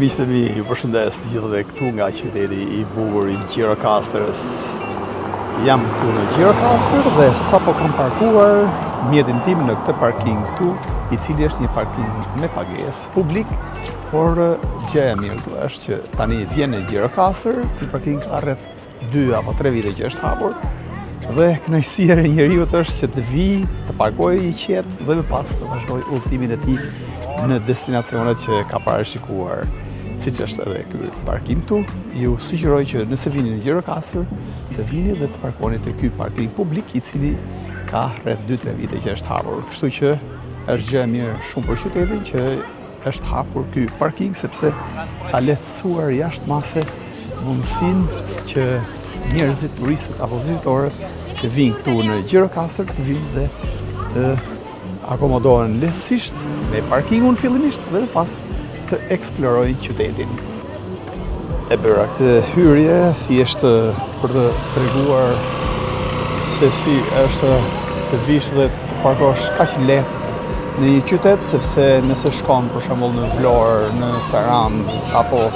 miqtë mi, ju përshëndes të gjithëve këtu nga qyteti i bukur i Gjirokastrës. Jam këtu në Gjirokastër dhe sapo kam parkuar mjetin tim në këtë parking këtu, i cili është një parking me pagesë publik, por gjëja e mirë këtu është që tani vjen në Gjirokastër, ky parking ka rreth 2 apo 3 vite që është hapur, dhe kënaqësia e njeriu është që të vi, të parkojë i qetë dhe më pas të vazhdojë udhëtimin e tij në destinacionet që ka parashikuar. Siç është edhe ky parkim këtu, ju sugjeroj që nëse vini në Gjirokastër, të vini dhe të parkoni te ky parking publik, i cili ka rreth 2-3 vite që është hapur. Kështu që është gjë e mirë shumë për qytetin që është hapur ky parking, sepse ka lehtësuar jashtëmase mundësinë që njerëzit, turistët apo vizitorët që vinë këtu në Gjirokastër të vinë dhe të akomodohen lehtësisht me parkingun fillimisht dhe pas të eksplorojnë qytetin. E bëra këtë hyrje thjesht për të treguar se si është të vish dhe të parkosh kaq lehtë në një qytet, sepse nëse shkon për shembull në Vlorë, në Sarand apo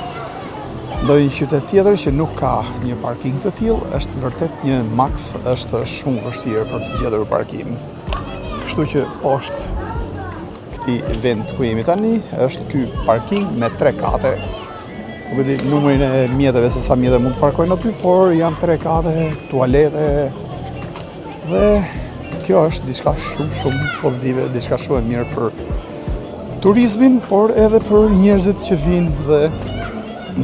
ndonjë qytet tjetër që nuk ka një parking të tillë, është vërtet një maks, është shumë vështirë për të gjetur parkim. Kështu që poshtë këtij vend ku jemi tani është ky parking me 3 kate. Nuk e di numrin e mjeteve se sa mjete mund të parkojnë aty, por janë 3 kate, tualete dhe kjo është diçka shumë pozitive, diçka shumë e mirë për turizmin, por edhe për njerëzit që vinë dhe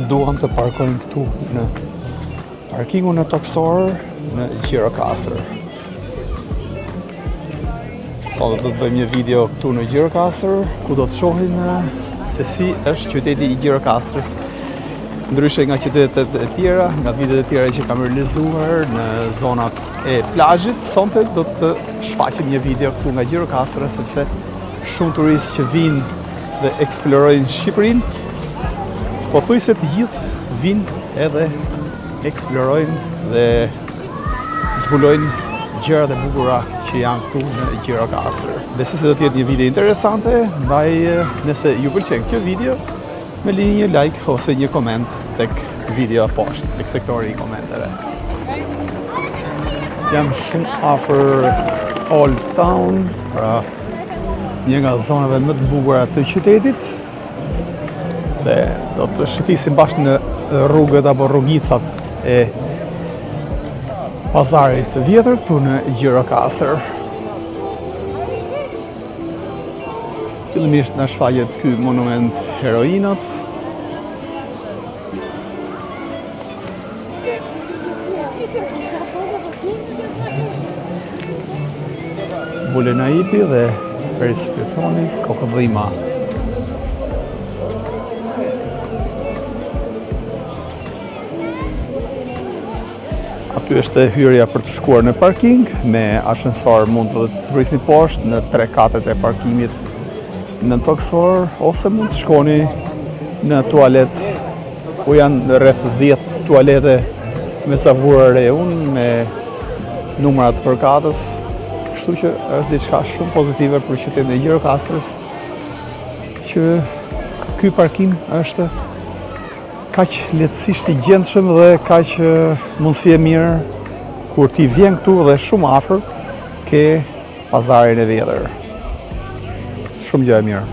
duan të parkojnë këtu në parkingun e toksor në Gjirokastër. Sot do të bëjmë një video këtu në Gjirokastër, ku do të shohim se si është qyteti i Gjirokastrës, ndryshe nga qytetet e tjera, nga videot e tjera që kam realizuar në zonat e plazhit. Sonte do të shfaqim një video këtu nga Gjirokastra, sepse shumë turistë që vinë dhe eksplorojnë Shqipërinë, pothuajse të gjithë vinë edhe eksplorojnë dhe zbulojnë gjërat e bukura që janë këtu në Gjirokastër. Besoj se do të jetë një video interesante, ndaj nëse ju pëlqen kjo video, më lini një like ose një koment tek video poshtë, tek sektori i komenteve. Jam shumë afër Old Town, pra një nga zonave më të bukura të qytetit, dhe do të shëtisim bashkë në rrugët apo rrugicat e pazarit të vjetër këtu në Gjirokastër. Fillimisht na shfaqet ky monument heroinat. Bulenaipi dhe Perispitoni, Kokodhima. Aty është hyrja për të shkuar në parking, me ashensor mund të zbrisni poshtë në 3 katet e parkimit në toksor, ose mund të shkoni në tualet, ku janë rreth 10 tualete me savurë reun, me numrat për katës, kështu që është diçka shumë pozitive për qytetin e Gjirokastrës, që ky parking është kaq lehtësisht i gjendshëm dhe kaq mundësi e mirë kur ti vjen këtu dhe shumë afër ke pazarin e vjetër. Shumë gjë e mirë,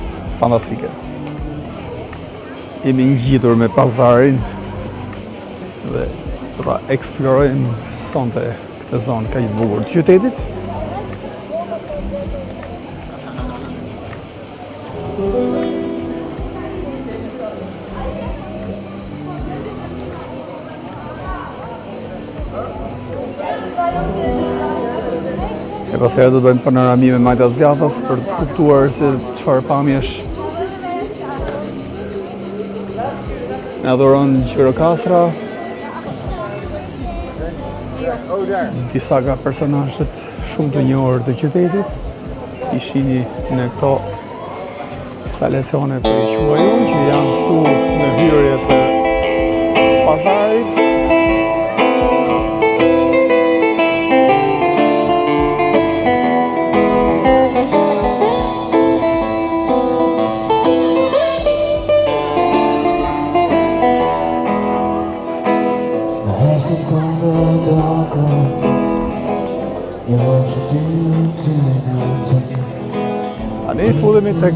fantastike. Jemi ngjitur me pazarin dhe do ta eksplorojmë sonte këtë zonë kaq të bukur të qytetit. E pastaj do të bëjmë panorami me majta zjathas për të kuptuar se çfarë pamjesh na dhuron Gjirokastra. Disa nga personazhet shumë të njohur të qytetit i shihni në këto instalacione për i quajur që janë këtu në hyrjet e pazarit. ardhemi tek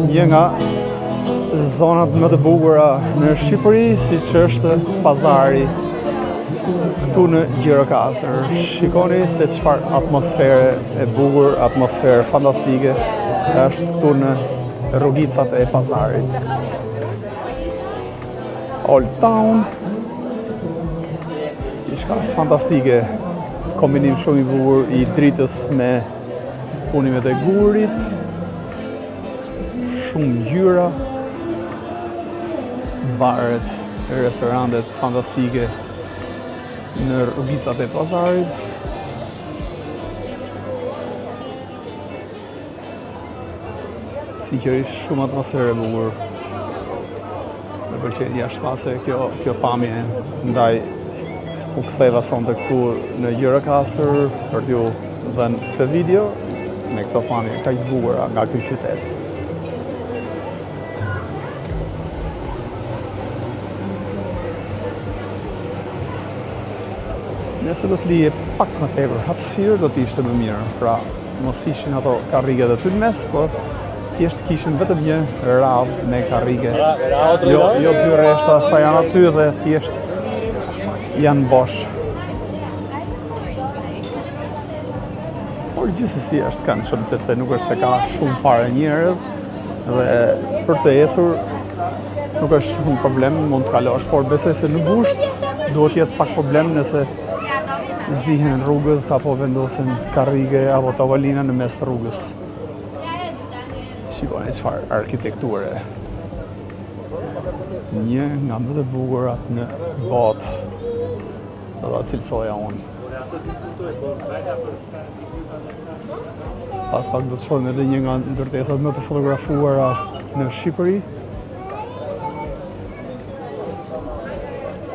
një nga zonat më të bukura në Shqipëri, siç është pazari këtu në Gjirokastër. Shikoni se çfarë atmosfere e bukur, atmosfere fantastike është këtu në rrugicat e pazarit. Old Town, diçka fantastike, kombinim shumë i bukur i dritës me punimet e gurit, shumë ngjyra, baret, restorantet fantastike në rrugicat e pazarit. Sinqerisht shumë atmosferë e bukur. Më pëlqen jashtëmase kjo pamje, ndaj u ktheva sonte këtu në Gjirokastër për t'ju dhënë këtë video me këto pamje kaq të bukura nga ky qytet. Nëse do të lije pak më tepër hapësirë, do t'ishte më mirë. Pra, mos ishin ato karrige të në mes, por thjesht kishin vetëm një radhë me karrige. Jo dy rreshta sa janë aty dhe thjesht janë bosh. Por gjithsesi është këndshëm sepse nuk është se ka shumë fare njerëz dhe për të ecur nuk është shumë problem, mund të kalosh, por besoj se në gusht duhet jetë pak problem nëse zihen rrugët apo vendosen karrige apo tavolina në mes të rrugës. Shikoni çfarë arkitekture. Një nga më të bukurat në botë. Do ta cilësoja unë. Pas pak do të shohim edhe një nga ndërtesat më të fotografuara në Shqipëri.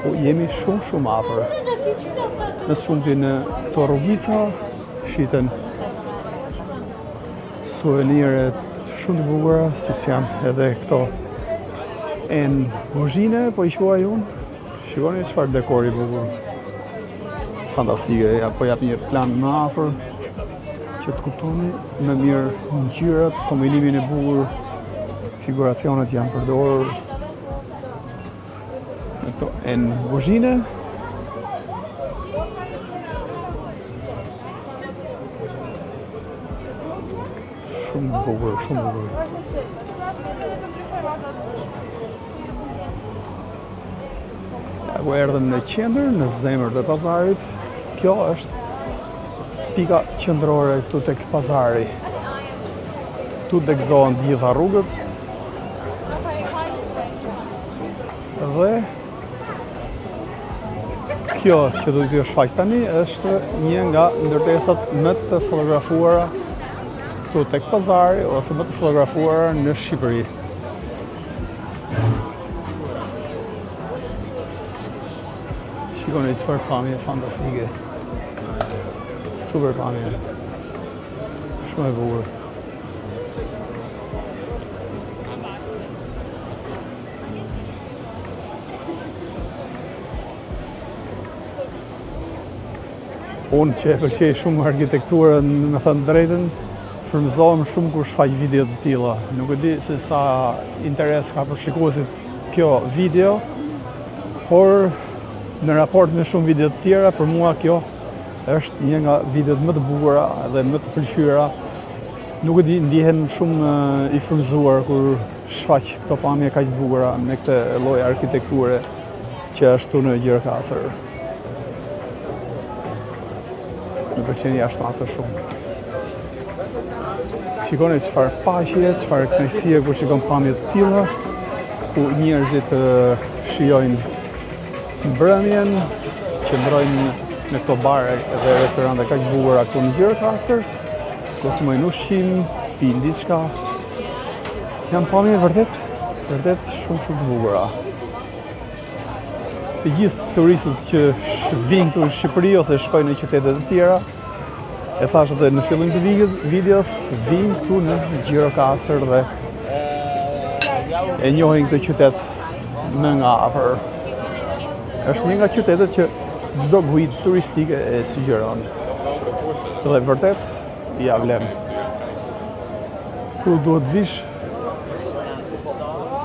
Ku jemi shumë afër. Në shumti në këto rrugica shiten suvenire shumë të bukura, siç janë edhe këto muzhine, po i quaj unë. Shikoni çfarë dekori i bukur. Fantastike, po jap një plan më afër që të kuptoni më mirë ngjyrat, kombinimin e bukur, figuracionet janë përdorur në këto muzhine. Shumë bukur. Ku erdhëm në qendër, në zemër të pazarit. Kjo është pika qendrore këtu tek pazari. Këtu degëzohen të gjitha rrugët. Dhe kjo që do t'ju shfaq tani është një nga ndërtesat më të fotografuara këtu tek pazari ose më të fotografuara në Shqipëri. Shikoni çfarë pamje fantastike. Super pamje. Shumë e bukur. Unë që e pëlqej shumë arkitekturën, me thënë drejtën, frymëzohem shumë kur shfaq video të tilla. Nuk e di se sa interes ka për shikuesit kjo video, por në raport me shumë video të tjera, për mua kjo është një nga videot më të bukura dhe më të pëlqyera. Nuk e di, ndihem shumë i frymëzuar kur shfaq këto pamje kaq të bukura me këtë lloj arkitekture që është këtu në Gjirokastër. Më pëlqen jashtëmase shumë. Shikoni çfarë paqe, çfarë kënaqësie kur shikon pamje të tilla, ku njerëzit shijojnë mbrëmjen, qëndrojnë në këto bare dhe restorante kaq të bukura këtu në Gjirokastër, konsumojnë ushqim, pinë diçka. Janë pamje vërtet shumë të bukura. Të gjithë turistët që vinë këtu në Shqipëri ose shkojnë në qytete të tjera, e thash edhe në fillim të videos, vinë këtu në Gjirokastër dhe e njohin këtë qytet më nga afër. Është një nga qytetet që çdo guid turistike e sugjeron. Dhe vërtet ja vlen. Këtu duhet vish,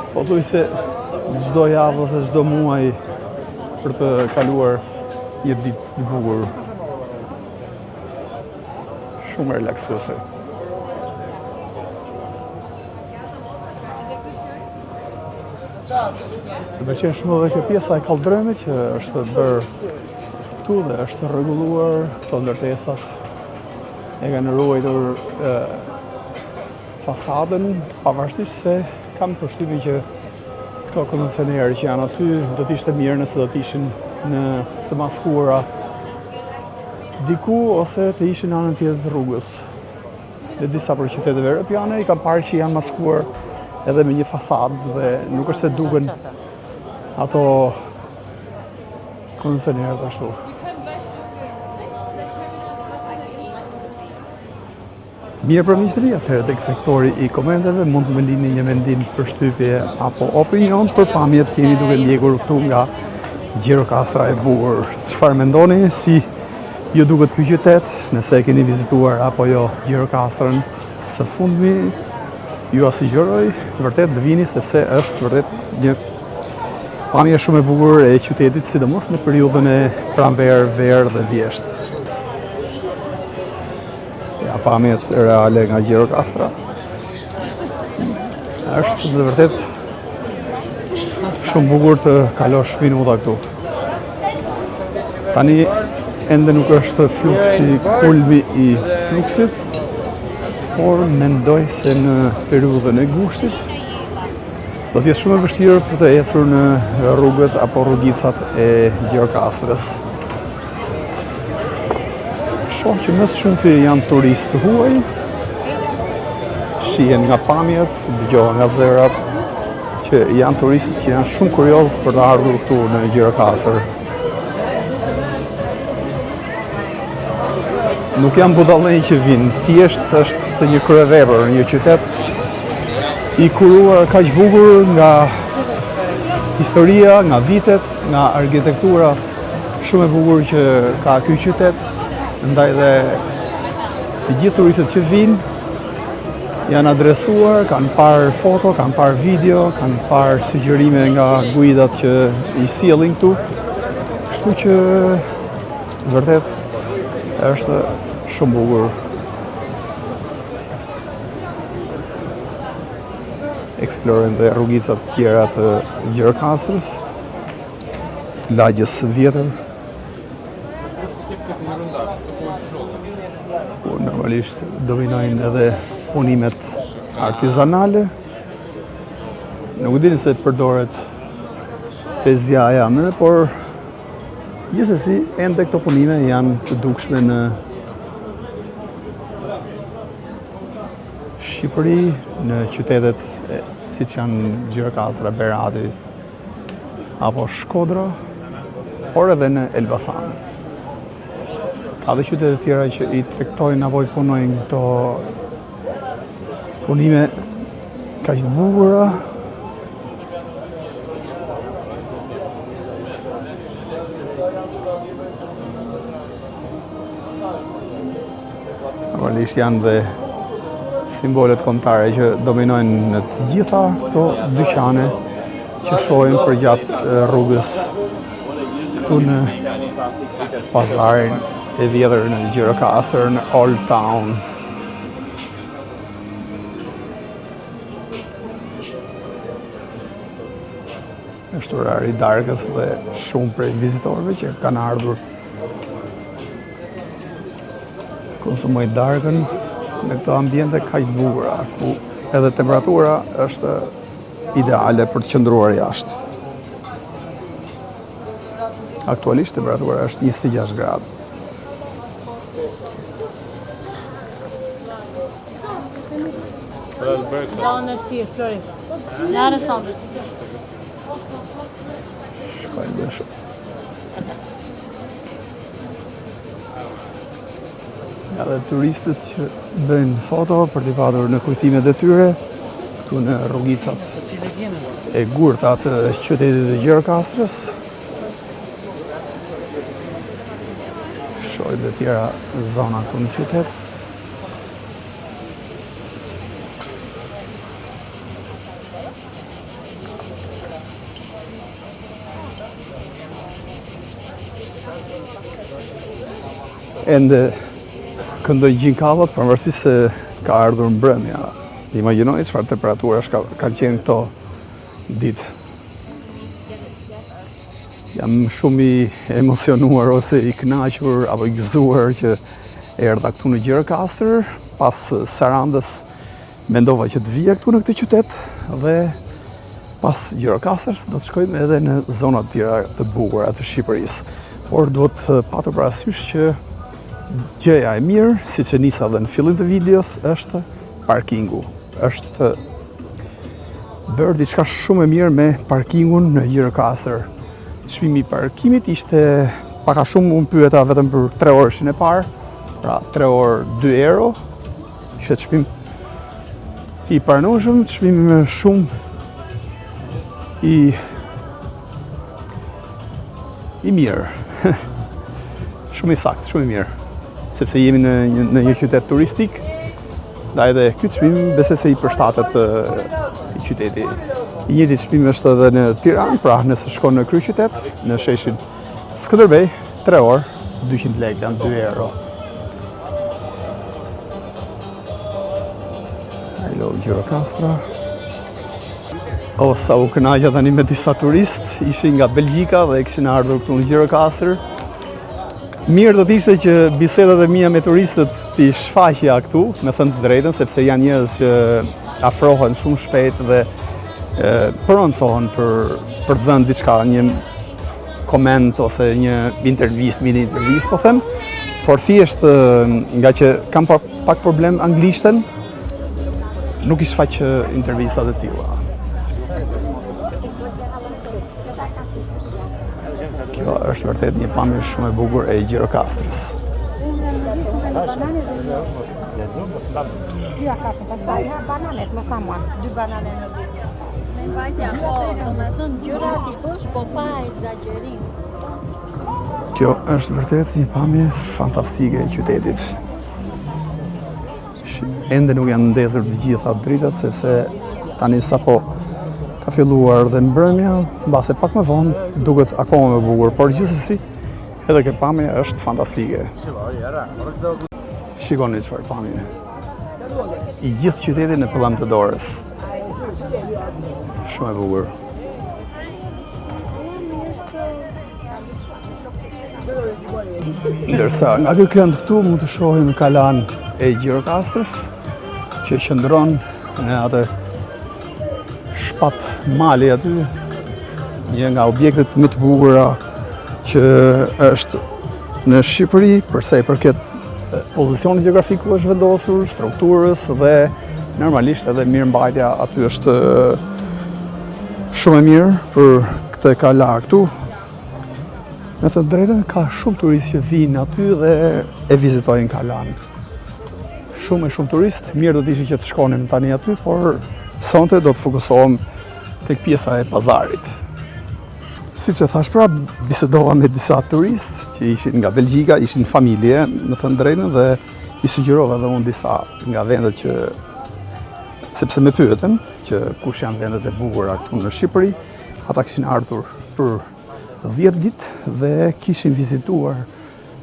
po thuj se çdo javë ose çdo muaj për të kaluar një ditë të bukur. Shumë relaksuese. Më pëlqen shumë edhe kjo pjesa e kaldrëmit që është bërë këtu dhe është rregulluar këto ndërtesat. E kanë ruajtur fasadën, pavarësisht se kam përshtypjen që këto kondicionerë që janë aty do të ishte mirë nëse do të ishin në të maskuara diku ose të ishin në anën tjetër të rrugës. Në disa prej qyteteve europiane i kam parë që janë maskuar edhe me një fasadë dhe nuk është se duken ato kondicionerët ashtu. Mirë për miqtëri, atëherë tek sektori i komenteve mund të më lini një mendim, përshtypje apo opinion për pamjet keni duke ndjekur këtu nga Gjirokastra e bukur. Çfarë mendoni, si ju duket ky qytet, nëse e keni vizituar apo jo Gjirokastrën së fundmi, ju asiguroj vërtet të vini sepse është vërtet një pamje shumë e bukur e qytetit, sidomos në periudhën e pranverë, verë dhe vjeshtë. Ja, pamjet reale nga Gjirokastra. Është dhe vërtet shumë bukur të kalosh minuta këtu. Tani ende nuk është fluksi kulmi i fluksit, por mendoj se në periudhën e gushtit do të jetë shumë e vështirë për të ecur në rrugët apo rrugicat e Gjirokastrës. Shoh që më shumë të janë turistë huaj, shihen nga pamjet, dëgjohen nga zërat, që janë turistët që janë shumë kuriozë për të ardhur këtu në Gjirokastër. Nuk janë budallënj që vinë, thjesht është një kryevepër, një qytet i kuruar kaq bukur nga historia, nga vitet, nga arkitektura shumë e bukur që ka ky qytet, ndaj dhe të gjithë turistët që vinë janë adresuar, kanë parë foto, kanë parë video, kanë parë sugjerime nga guidat që i sjellin këtu. Kështu që vërtet është shumë bukur. Eksplorojmë dhe rrugicat tjera të Gjirokastrës, lagjes së vjetër. Normalisht dominojnë edhe punimet artizanale. Nuk dini se përdoret tezjaja më, por gjithsesi ende këto punime janë të dukshme në Shqipëri, në qytetet siç janë Gjirokastra, Berati apo Shkodra, por edhe në Elbasan. Ka dhe qytete tjera që i tregtojnë apo i punojnë këto punime kaq të bukura. Normalisht janë dhe simbolet kombëtare që dominojnë në të gjitha këto dyqane që shohin përgjatë rrugës këtu në pazarin e vjetër në Gjirokastër, në Old Town. Është orari i darkës dhe shumë prej vizitorëve që kanë ardhur konsumoj darkën në këto ambiente kaq të bukura, ku edhe temperatura është ideale për të qëndruar jashtë. Aktualisht temperatura është 26 gradë. Shkojmë dhe shumë. Edhe turistët që bëjnë foto për t'i padur në kujtimet e tyre, këtu në rrugicat e gurta të qytetit të Gjirokastrës. Shohim dhe tjera zona këtu në qytet. ende këndoj gjinkallat përveçse se ka ardhur mbrëmja. Imagjinoni çfarë temperatura kanë qenë këto ditë. Jam shumë i emocionuar ose i kënaqur apo i gëzuar që erdha këtu në Gjirokastër. Pas Sarandës mendova që të vija këtu në këtë qytet dhe pas Gjirokastër's do të shkojmë edhe në zona të tjera të bukura të Shqipërisë. Por duhet patur parasysh që gjëja e mirë, siç e nisa dhe në fillim të videos, është parkingu. Është bërë diçka shumë e mirë me parkingun në Gjirokastër. Çmimi i parkimit ishte pak a shumë, unë pyeta vetëm për 3 orëshin e parë, pra 3 orë 2 euro, ishte çmim i pranueshëm, çmim shumë i mirë. Shumë i saktë, shumë i mirë. Sepse jemi në një qytet turistik, da edhe ky çmim besoj se i përshtatet i qyteti. I njëjti çmim është edhe në Tiranë, pra nëse shkon në kryeqytet, në sheshin Skënderbej, 3 orë, 200 lekë, janë 2 euro. Hello Gjirokastra. Sa u kënaqja tani me disa turistë, ishin nga Belgjika dhe kishin ardhur këtu në Gjirokastër. Mirë do t'ishte që bisedat e mia me turistët t'i shfaqja këtu, me thënë të drejtën, sepse janë njerëz që afrohen shumë shpejt dhe proncohen për të dhënë diçka, një koment ose një intervistë, mini intervistë po them, por thjesht nga që kam pak problem anglishten, nuk i shfaq intervistat e tilla. Kjo është vërtet një pamje shumë e bukur e Gjirokastrës. Pastaj ha bananet, më tha mua, 2 banane në dy. Me vajtja, po, me thënë gjërat i bësh, po pa exagerim. Kjo është vërtet një pamje fantastike e qytetit. Ende nuk janë ndezur të gjitha dritat, sepse tani sapo ka filluar dhe mbrëmja, mbase pak më vonë, duket akoma më bukur, por gjithsesi, edhe kjo pamje është fantastike. Shikoni çfarë pamje. I gjithë qyteti në pëllam të dorës. Shumë e bukur. Ndërsa, nga ky kënd këtu mund të shohim kalan e Gjirokastrës, që qëndron në atë shpat mali aty, një nga objektet më të bukura që është në Shqipëri, përsa i përket pozicionit gjeografik ku është vendosur, strukturës dhe normalisht edhe mirëmbajtja aty është shumë e mirë për këtë kala këtu. Me të drejtën, ka shumë turistë që vinë aty dhe e vizitojnë kalan. Shumë turistë, mirë do t'ishte që të shkonim tani aty, por sonte do të fokusohem tek pjesa e pazarit. Siç e thash pra, bisedova me disa turistë që ishin nga Belgjika, ishin familje, më thënë drejtën, dhe i sugjerova edhe unë disa nga vendet që, sepse me pyetën që kush janë vendet e bukura këtu në Shqipëri, ata kishin ardhur për 10 ditë dhe kishin vizituar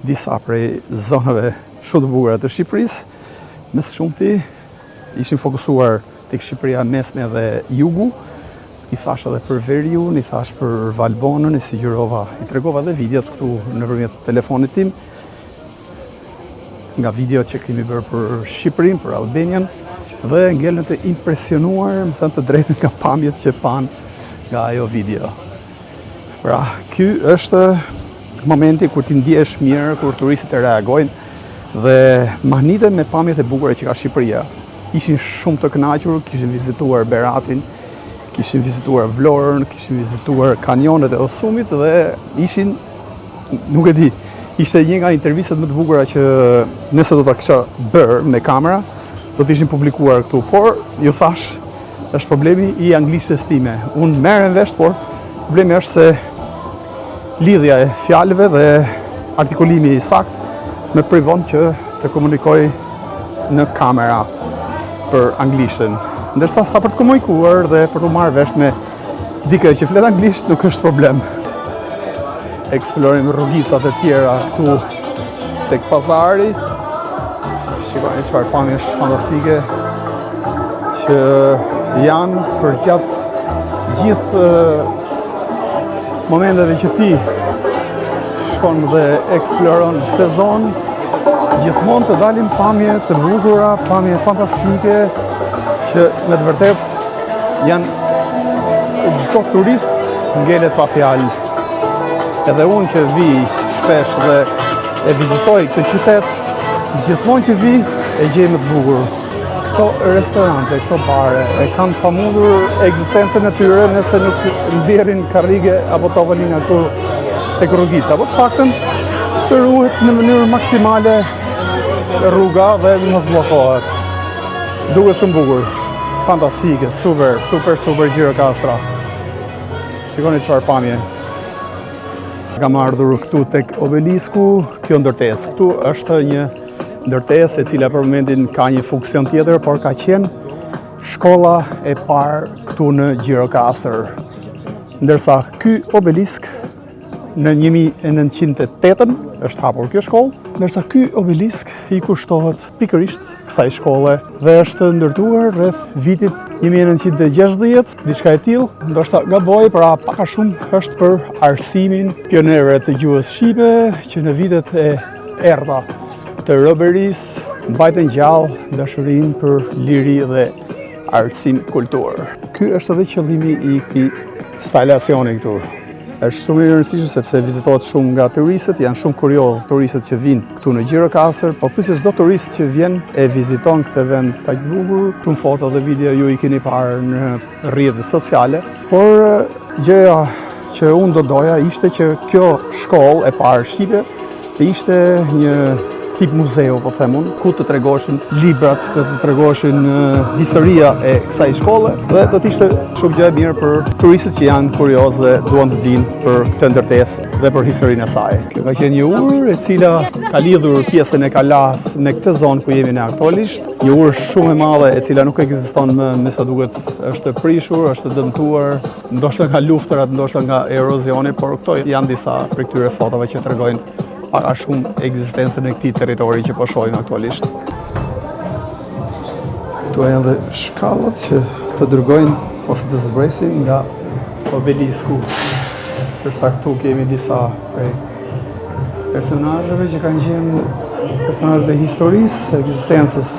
disa prej zonave shumë të bukura të Shqipërisë. Me së shumti ishin fokusuar tek Shqipëria mesme dhe jugu. I thash edhe për Veriun, i thash për Valbonën, i sugjerova, i tregova edhe videot këtu nëpërmjet telefonit tim, nga videot që kemi bërë për Shqipërinë, për Albanian, dhe ngellën të impresionuar, më thënë të drejtën nga pamjet që pan nga ajo video. Pra, ky është momenti kur ti ndjehesh mirë, kur turistët e reagojnë dhe mahniten me pamjet e bukura që ka Shqipëria. Ishin shumë të kënaqur, kishin vizituar Beratin, kishin vizituar Vlorën, kishin vizituar kanionet e Osumit dhe ishin, nuk e di, ishte një nga intervistat më të bukura që nëse do ta kisha bërë me kamera, do të ishin publikuar këtu, por ju thash, është problemi i anglishtes time. Unë merrem vesh, por problemi është se lidhja e fjalëve dhe artikulimi i saktë më privon që të komunikoj në kamera për anglishten. Ndërsa sa për të komunikuar dhe për të marrë vesh me dikë që flet anglisht nuk është problem. Eksplorojmë rrugicat e tjera këtu tek pazari. Shikoni çfarë pamjesh fantastike që janë për gjatë gjithë momenteve që ti shkon dhe eksploron këtë zonë, gjithmonë të dalin pamje të bukura, pamje fantastike që me të vërtet janë çdo turist ngelet pa fjalë. Edhe unë që vi shpesh dhe e vizitoj këtë qytet, gjithmonë që vi e gjej më të bukur. Këto restorante, këto bare e kanë të pamundur ekzistencën e tyre nëse nuk nxjerrin karrige apo tavolina këtu tek rrugica, apo të paktën të ruhet në mënyrë maksimale rruga dhe mos bllokohet. Duket shumë bukur, fantastike, super Gjirokastra. Shikoni çfarë pamje. Kam ardhur këtu tek obelisku, kjo ndërtesë. Këtu është një ndërtesë e cila për momentin ka një funksion tjetër, por ka qenë shkolla e parë këtu në Gjirokastër. Ndërsa ky obelisk në 1908 është hapur kjo shkollë, ndërsa ky obelisk i kushtohet pikërisht kësaj shkolle dhe është ndërtuar rreth vitit 1960, diçka e tillë, ndoshta gaboj, pra pak a shumë është për arsimin pionerëve të gjuhës shqipe që në vitet e errta të robërisë mbajtën gjallë dashurinë për liri dhe arsim kulturë. Ky është edhe qëllimi i këtij instalacioni këtu. Është shumë i rëndësishëm sepse vizitohet shumë nga turistët, janë shumë kuriozë turistët që vinë këtu në Gjirokastër, po thuajse çdo turist që vjen e viziton këtë vend kaq të bukur, shumë foto dhe video ju i keni parë në rrjetet sociale, por gjëja që unë do doja ishte që kjo shkollë e parë shqipe të ishte një tip muzeu, po them unë, ku të tregoshin librat, të tregoshin historia e kësaj shkolle dhe do të ishte shumë gjë e mirë për turistët që janë kuriozë dhe duan të dinë për këtë ndërtesë dhe për historinë e saj. Kjo ka qenë një urë e cila ka lidhur pjesën e Kalas me këtë zonë ku jemi ne aktualisht, një urë shumë e madhe e cila nuk ekziston më, me sa duket është prishur, është dëmtuar, ndoshta nga luftrat, ndoshta nga erozioni, por këto janë disa prej këtyre fotove që tregojnë para shumë ekzistencën e këtij territori që po shohim aktualisht. Këtu janë edhe shkallët që të dërgojnë ose të zbresin nga obelisku. Përsa këtu kemi disa prej personazheve që kanë qenë personazhe të historisë, ekzistencës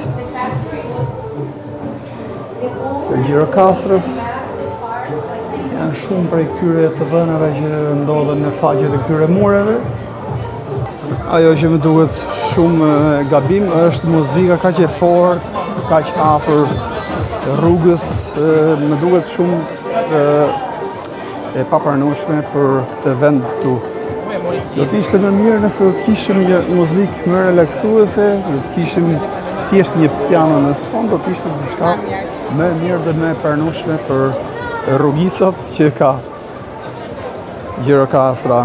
së Gjirokastrës. Janë shumë prej këtyre të dhënave që ndodhen në faqet e këtyre mureve. Ajo që më duket shumë gabim është muzika kaq e fortë, kaq afër rrugës, më duket shumë e papranueshme për këtë vend këtu. Do të ishte më mirë nëse do të kishim një muzikë më relaksuese, do të kishim thjesht një piano në sfond, do të ishte diçka më mirë dhe më e pranueshme për rrugicat që ka Gjirokastra.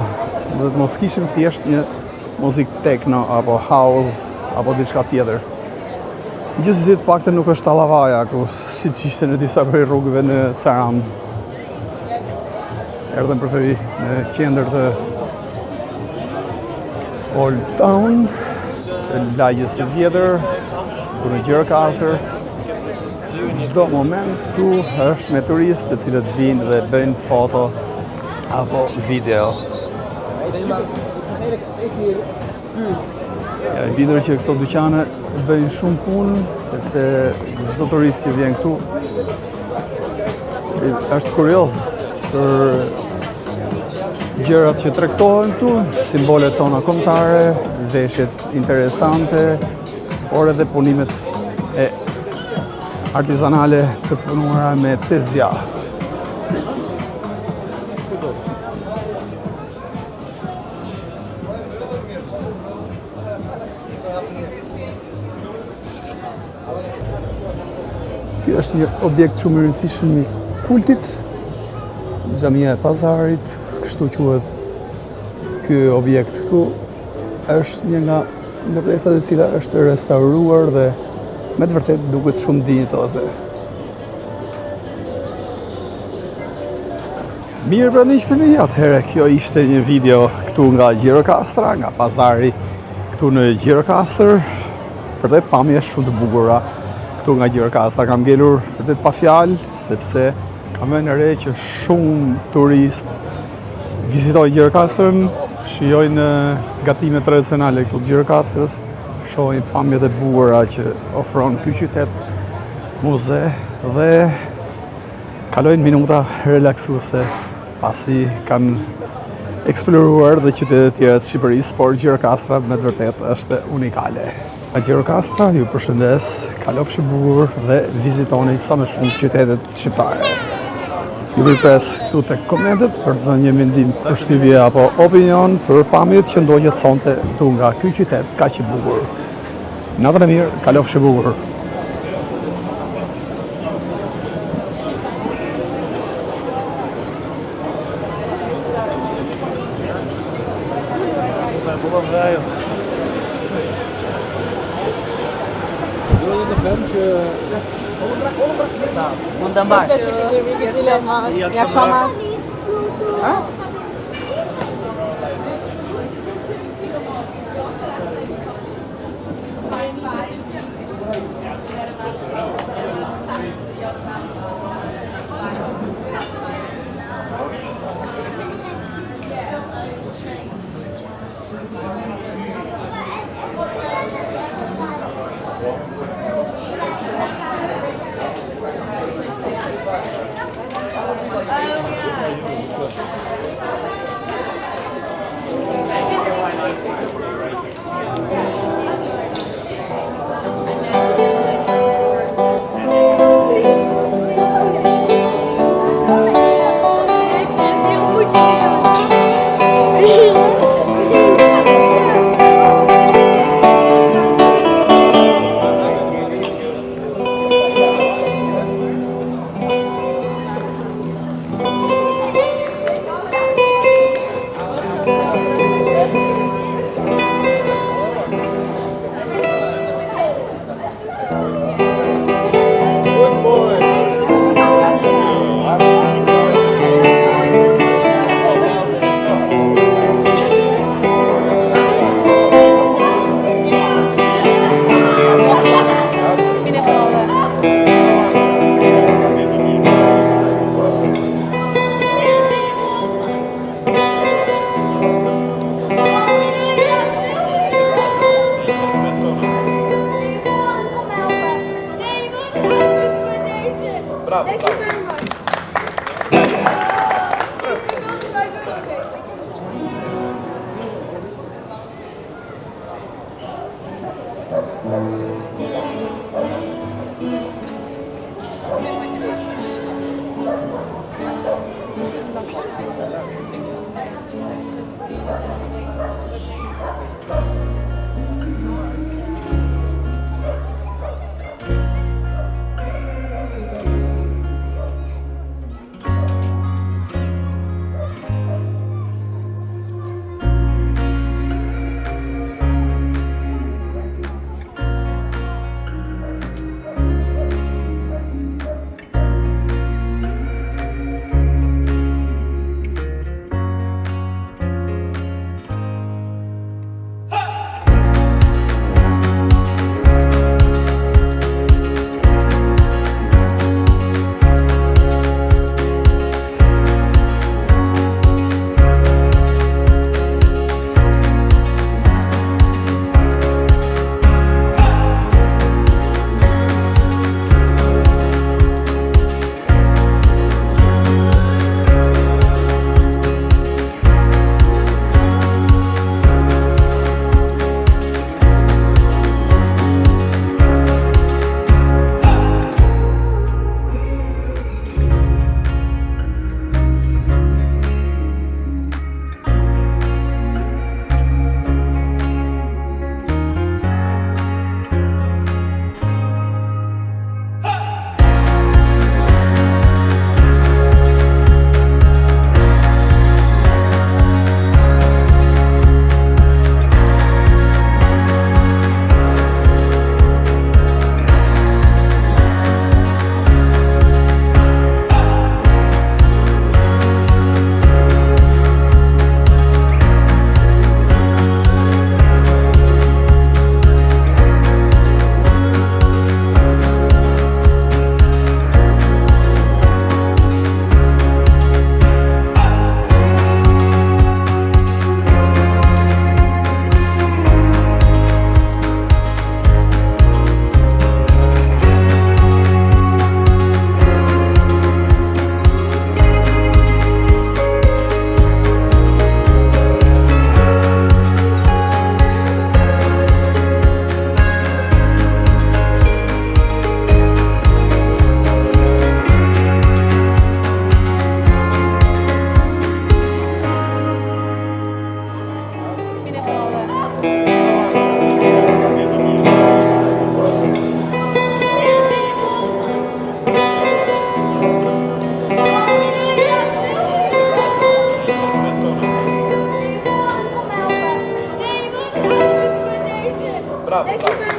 Do të mos kishim thjesht një muzik techno apo house apo diçka tjetër. Gjithsesi të paktën nuk është tallavaja ku siç ishte në disa prej rrugëve në Sarand. Erdhëm përsëri në qendër të Old Town, të lagjes së vjetër, ku në Gjirokastër. Çdo moment këtu është me turistë të cilët vinë dhe bëjnë foto apo video. Ja, e bindur që këto dyqane bëjnë shumë punë, sepse çdo turist që vjen këtu është kurioz për gjërat që tregtohen këtu, simbolet tona kombëtare, veshjet interesante, por edhe punimet e artizanale të punuara me tezja. Ky është një objekt shumë i rëndësishëm i kultit, xhamia e pazarit, kështu quhet ky objekt këtu. Është një nga ndërtesat e cila është restauruar dhe me të vërtet duket shumë dinjitoze. Mirë, pra miqtë mi, atëherë kjo ishte një video këtu nga Gjirokastra, nga pazari këtu në Gjirokastër, vërtet pamje shumë të bukura këtu nga Gjirokastra. Kam ngelur vërtet pa fjalë, sepse kam vënë në re që shumë turist vizitojnë Gjirokastrën, shijojnë gatimet tradicionale këtu të Gjirokastrës, shohin pamjet e bukura që ofron ky qytet, muze dhe kalojnë minuta relaksuese pasi kanë eksploruar dhe qytetet tjera të Shqipërisë, por Gjirokastra me të vërtet është unikale. Nga Gjirokastra ju përshëndes, kalofshi bukur dhe vizitoni sa më shumë qytetet shqiptare. Ju përpres këtu tek komentet për të dhënë një mendim, përshtypje apo opinion për pamjet që ndodhet sonte këtu nga ky qytet kaq i bukur. Natën e mirë, kalofshi bukur. Bundan bak. Teşekkür ederim. İyi akşamlar. Thank you very much. Thank you very